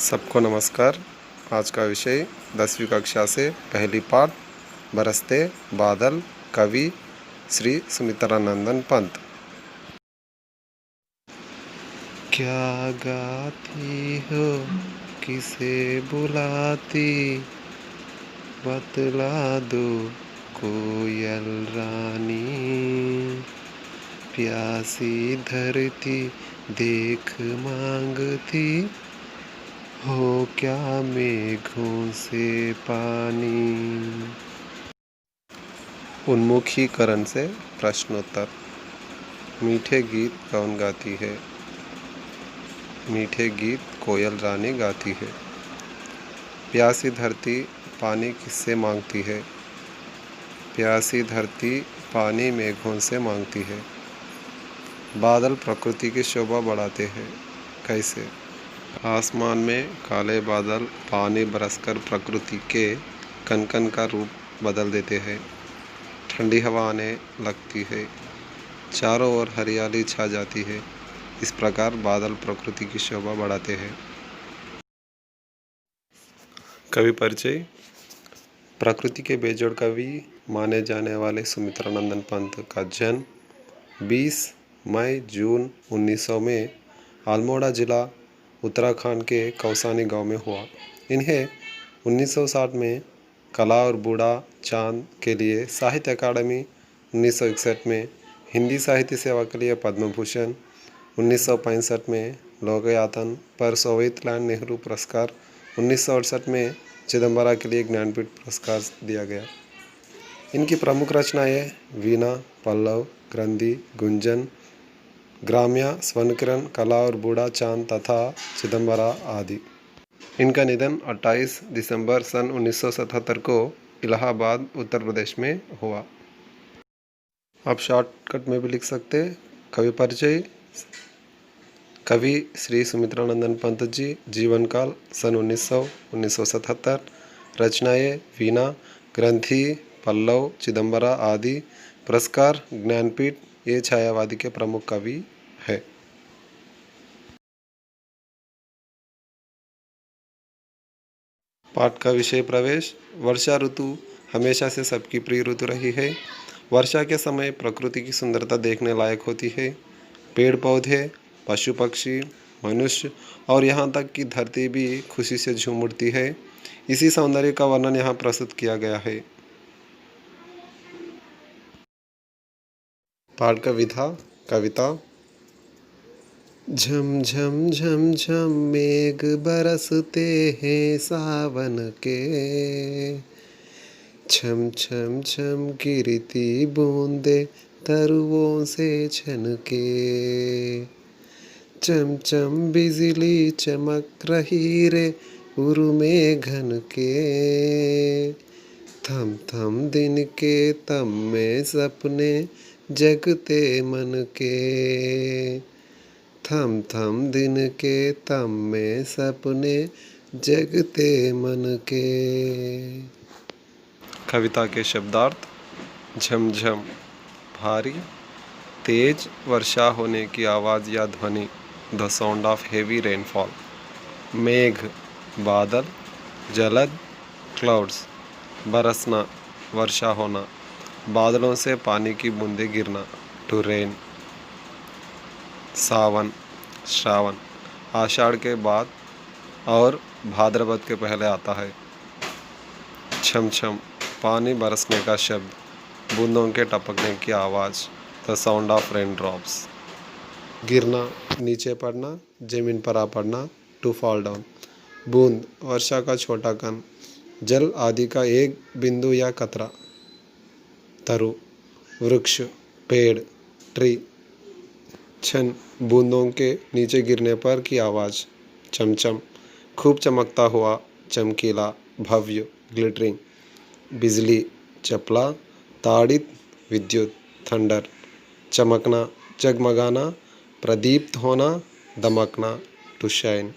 सबको नमस्कार। आज का विषय 10वीं कक्षा से पहली पाठ बरसते बादल, कवि श्री सुमित्रानंदन पंत। क्या गाती हो, किसे बुलाती, बतला दो कोयल रानी। प्यासी धरती देख मांगती, हो क्या मेघों से पानी। उन्मुखीकरण से प्रश्नोत्तर। मीठे गीत कौन गाती है? मीठे गीत कोयल रानी गाती है। प्यासी धरती पानी किससे मांगती है? प्यासी धरती पानी मेघों से मांगती है। बादल प्रकृति की शोभा बढ़ाते हैं। कैसे? आसमान में काले बादल पानी बरसकर प्रकृति के कनकन का रूप बदल देते हैं। ठंडी हवा आने लगती है, चारों ओर हरियाली छा जाती है। इस प्रकार बादल प्रकृति की शोभा बढ़ाते हैं। कवि परिचय। प्रकृति के बेजोड़ कवि माने जाने वाले सुमित्रानंदन पंत का जन्म 20 मई जून 1900 में अल्मोड़ा जिला उत्तराखंड के कौसानी गांव में हुआ। इन्हें 1960 में कला और बूढ़ा चांद के लिए साहित्य अकादमी, 1961 में हिंदी साहित्य सेवा के लिए पद्म भूषण, 1965 में लोकयातन पर सोवियत लैंड नेहरू पुरस्कार, 1968 में चिदम्बरा के लिए ज्ञानपीठ पुरस्कार दिया गया। इनकी प्रमुख रचनाएं वीणा, पल्लव, ग्रंथि, गुंजन, ग्राम्या, स्वर्णकिरण, कला और बूढ़ा चांद तथा चिदम्बरा आदि। इनका निधन 28 दिसंबर सन 1977 को इलाहाबाद, उत्तर प्रदेश में हुआ। आप शॉर्टकट में भी लिख सकते। कवि परिचय। कवि श्री सुमित्रानंदन पंत जी। जीवन काल सन 1900-1977। रचनाएं वीणा, ग्रंथि, पल्लव, चिदम्बरा आदि। पुरस्कार ज्ञानपीठ। ये छायावादी के प्रमुख कवि है। पाठ का विषय प्रवेश। वर्षा ऋतु हमेशा से सबकी प्रिय ऋतु रही है। वर्षा के समय प्रकृति की सुंदरता देखने लायक होती है। पेड़ पौधे, पशु पक्षी, मनुष्य और यहाँ तक कि धरती भी खुशी से झूम उठती है। इसी सौंदर्य का वर्णन यहाँ प्रस्तुत किया गया है। पाठ का विधा। कविता। झम झम झम झम मेघ बरसते हैं सावन के, छम छम छम गिरती बूंदे तरुओं से छनके, चम चम बिजली चमक रही रे उर्मे घन के, थम थम दिन के तम में सपने जगते मन के, थम थम दिन के तम में सपने जगते मन के। कविता के शब्दार्थ। झमझम भारी तेज वर्षा होने की आवाज़ या ध्वनि, the sound of heavy rainfall. मेघ बादल, जलद क्लाउड्स बरसना वर्षा होना, बादलों से पानी की बूंदें गिरना, टू रेन। सावन श्रावण आषाढ़ के बाद और भाद्रपद के पहले आता है। छम छम पानी बरसने का शब्द, बूंदों के टपकने की आवाज़, the sound of rain drops. गिरना नीचे पड़ना, जमीन पर आ पड़ना, टू फॉल डाउन। बूंद वर्षा का छोटा कण, जल आदि का एक बिंदु या कतरा। तरु वृक्ष, पेड़, ट्री। छन बूंदों के नीचे गिरने पर की आवाज़। चमचम खूब चमकता हुआ, चमकीला, भव्य, ग्लिटरिंग। बिजली चपला, ताड़ित, विद्युत, थंडर। चमकना जगमगाना, प्रदीप्त होना, दमकना, टू शाइन।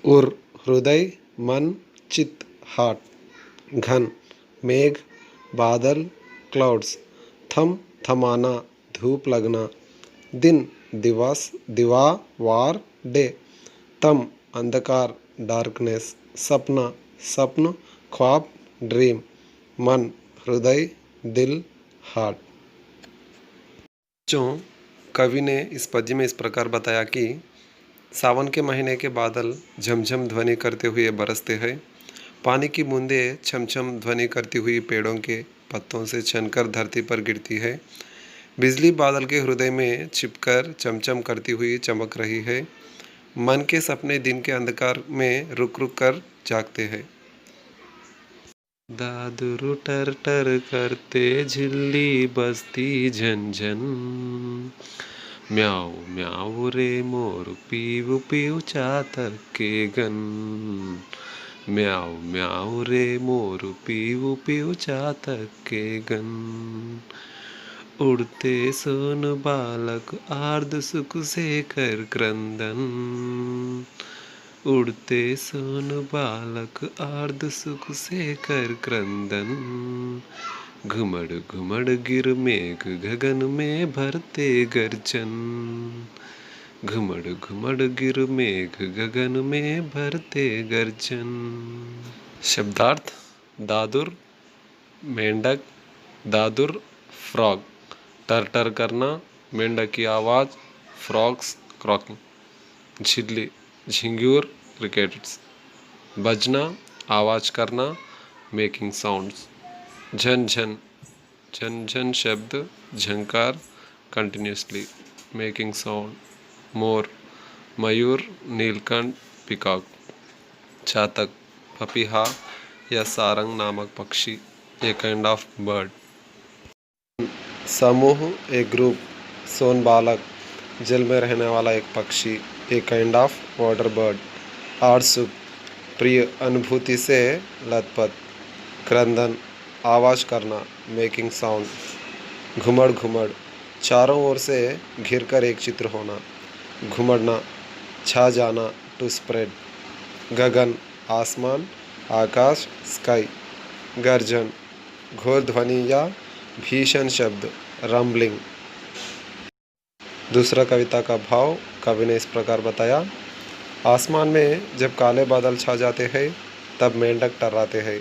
उर हृदय, मन, चित्त, हार्ट। घन मेघ, बादल, क्लाउड्स। थम थमाना, धूप लगना। दिन दिवस, दिवा, वार, डे। तम अंधकार डार्कनेस, सपना स्वप्न, ख्वाब ड्रीम, मन हृदय, दिल हार्ट। जो कवि ने इस पद्य में इस प्रकार बताया कि सावन के महीने के बादल झमझम ध्वनि करते हुए बरसते हैं, पानी की बूंदें छमछम ध्वनि करती हुई पेड़ों के पत्तों से छनकर धरती पर गिरती है, बिजली बादल के हृदय में छिपकर चमचम करती हुई चमक रही है, मन के सपने दिन के अंधकार में रुक रुक कर जागते हैं। दादुरु टर टर करते झिल्ली बजती झनझन, म्याऊ म्याऊ रे मोर पीऊ पीऊ चातक के गन, म्याऊ म्याऊ रे मोर पीऊ पीऊ चातक के गन। उड़ते सोन बालक आर्द सुख से कर क्रंदन, उड़ते सोन बालक आर्द सुख से कर क्रंदन, घुमड़ घुमड़ गिर मेघ गगन में भरते गर्जन, घुमड़ घुमड़ गिर मेघ गगन में भरते गर्जन। शब्दार्थ: दादुर मेंढक, दादुर फ्रॉग, टर टर करना, मेंढक की आवाज़, फ्रॉग्स क्रॉकिंग, झिल्ली झिंगूर क्रिकेट्स, बजना आवाज़ करना, मेकिंग साउंड्स, झन झन झन झन शब्द झंकार कंटिन्यूसली मेकिंग साउंड, मोर मयूर नीलकंठ पिकॉक, चातक पपीहा या सारंग नामक पक्षी, ए काइंड ऑफ बर्ड। समूह एक ग्रुप, सोन बालक जल में रहने वाला एक पक्षी, a kind of water bird. आर्सुक प्रिय अनुभूति से लथपथ, क्रंदन आवाज़ करना, मेकिंग साउंड, घुमड़ घुमड़ चारों ओर से घिरकर एक चित्र होना, घुमड़ना छा जाना, टू स्प्रेड, गगन आसमान, आकाश स्काई, गर्जन घोर ध्वनि या भीषण शब्द, रम्बलिंग। दूसरा कविता का भाव कवि ने इस प्रकार बताया। आसमान में जब काले बादल छा जाते हैं तब मेंढक टर्राते हैं,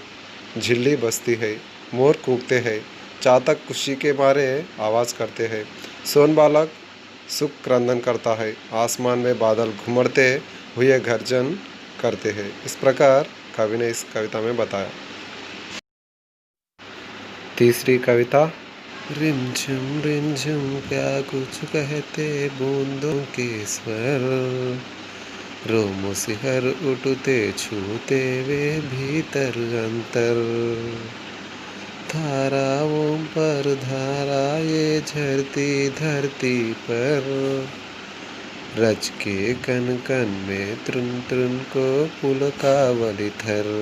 झिल्ली बजती है, मोर कूकते हैं, चातक खुशी के मारे आवाज़ करते हैं, सोन बालक सुख क्रंदन करता है, आसमान में बादल घुमड़ते हुए गर्जन करते हैं। इस प्रकार कवि ने इस कविता में बताया। तीसरी कविता। रिमझिम क्या कुछ कहते बूंदों के स्वर, रोमों से हर उठते छूते वे भीतर अंतर, धाराओं पर धारा ये झरती धरती पर, रज के कन कन में तृण तृण को पुलकावली थर,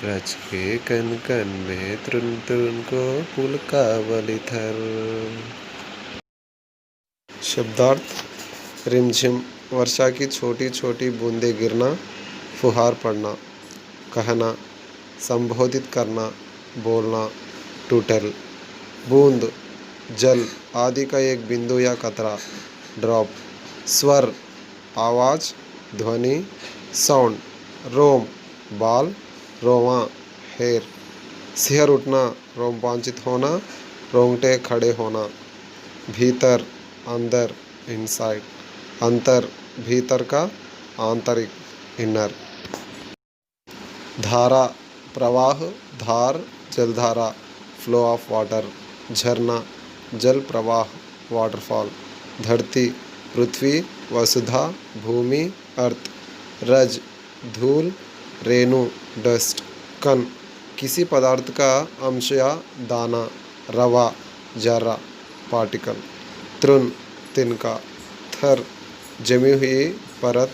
रज के कन कन में तृण तृण को पुलकावली थर। शब्दार्थ: रिमझिम वर्षा की छोटी छोटी बूंदें गिरना, फुहार पड़ना, कहना, संबोधित करना, बोलना, टू टेल, बूंद जल आदि का एक बिंदु या कतरा, ड्रॉप, स्वर आवाज़ ध्वनि, साउंड, रोम बाल, रोवां हेयर, सिहर उठना, रोमांचित होना, रोंगटे खड़े होना, भीतर अंदर इनसाइड, अंतर भीतर का, आंतरिक इनर। धारा प्रवाह, धार जलधारा, फ्लो ऑफ वाटर, झरना जल प्रवाह, वाटरफॉल, धरती पृथ्वी, वसुधा भूमि अर्थ, रज धूल, रेणु डस्ट, कण किसी पदार्थ का अंश या दाना, रवा जरा पार्टिकल, तृण तिनका, थर जमी हुई परत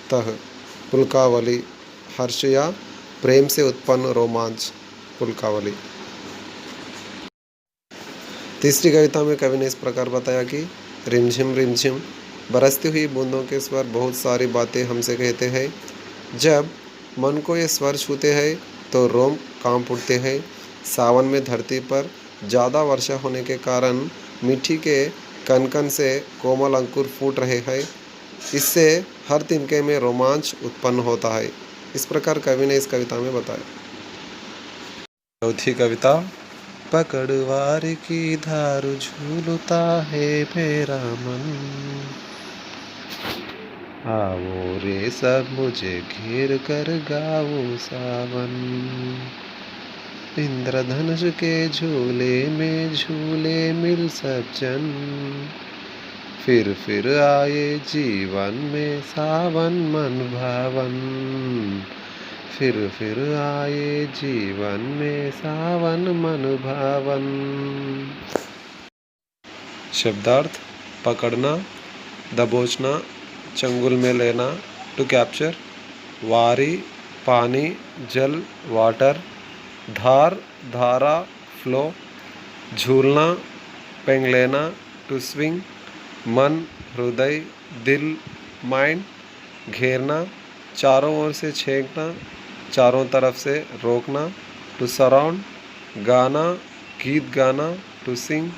तह, पुलकावली हर्ष या प्रेम से उत्पन्न रोमांच, पुलकावली। तीसरी कविता में कवि ने इस प्रकार बताया कि रिमझिम बरसती हुई बूंदों के स्वर बहुत सारी बातें हमसे कहते हैं। जब मन को ये स्वर छूते हैं तो रोम कांप उठते हैं। सावन में धरती पर ज़्यादा वर्षा होने के कारण मिट्टी के कण कण से कोमल अंकुर फूट रहे हैं। इससे हर तिनके में रोमांच उत्पन्न होता है। इस प्रकार कवि ने इस कविता में बताया। चौथी कविता। पकड़वार की धार झूलता है मेरा मन, आओ रे सब मुझे घेर कर गाओ सावन, इंद्रधनुष के झूले में झूले मिल सब जन, फिर आए जीवन में सावन मन भावन, फिर आए जीवन में सावन मन भावन। शब्दार्थ। पकड़ना, दबोचना, चंगुल में लेना, टू कैप्चर। वारी, पानी, जल, वाटर। धार, धारा, फ्लो। झूलना, पेंगलेना, टू स्विंग। मन, हृदय, दिल, माइंड। घेरना, चारों ओर से छेकना, चारों तरफ से रोकना, टू सराउंड। गाना, गीत गाना, टू सिंग।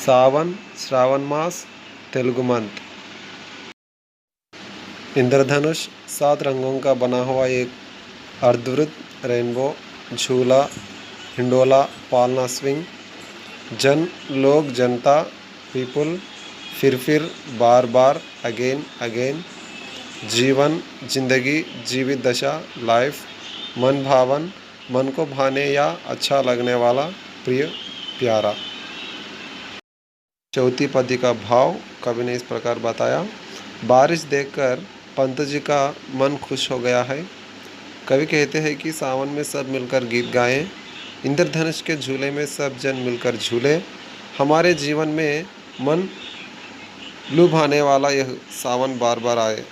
सावन, श्रावण मास, तेलुगु मंथ। इंद्रधनुष 7 रंगों का बना हुआ एक अर्धवृत्त रेनबो। झूला, हिंडोला, पालना, स्विंग। जन, लोग, जनता, पीपुल। फिर, बार बार, अगेन अगेन। जीवन, जिंदगी, जीवित दशा, लाइफ। मन भावन, मन को भाने या अच्छा लगने वाला, प्रिय, प्यारा। चौथी पदी का भाव कवि ने इस प्रकार बताया। बारिश देखकर पंत जी का मन खुश हो गया है। कवि कहते हैं कि सावन में सब मिलकर गीत गाएं, इंद्रधनुष के झूले में सब जन मिलकर झूले। हमारे जीवन में मन लुभाने वाला यह सावन बार बार आए।